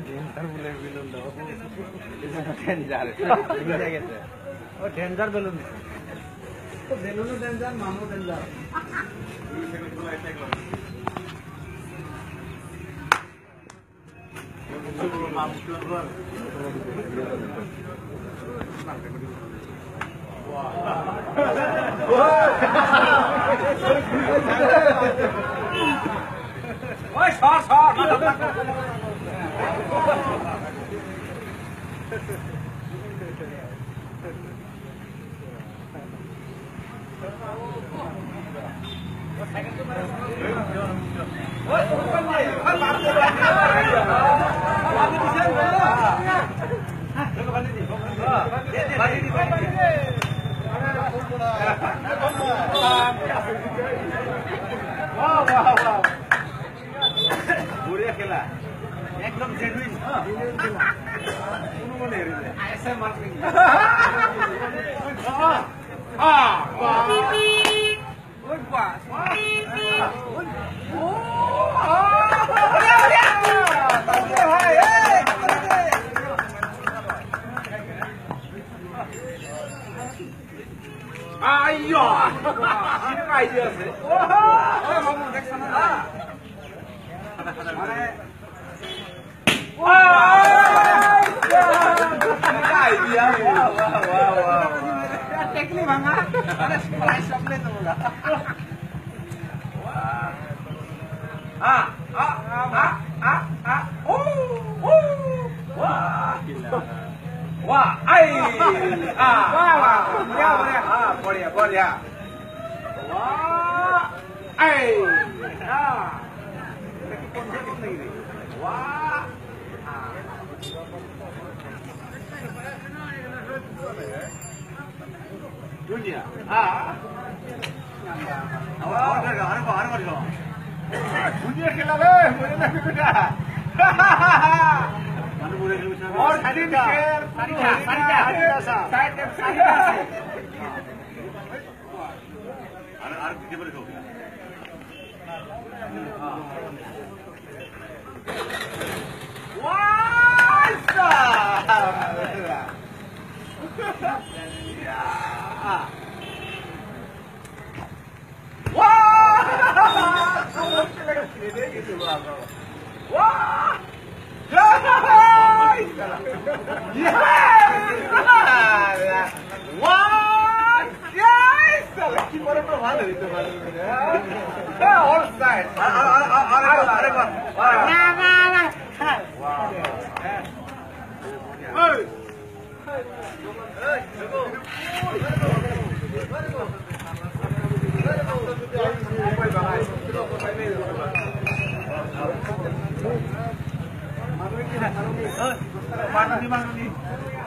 Danger বলে balloon দাও danger বুঝে গেছে ও ডেঞ্জার বেলুন তো বেলুনও ডেঞ্জার মামু ডেঞ্জার ওই সর সর बढ़िया खेला एकदम जेन्युइन ऐसा marking ayo ini aja sih kamu cek sana idea wah teknik banget ada splash supply tuh wah बढ़िया बढ़िया वाह वाह दुनिया दुनिया खेला रे मुझे नहीं बेटा और सारिका আর দিতে পারে তো ওয়াইসা Mana nih?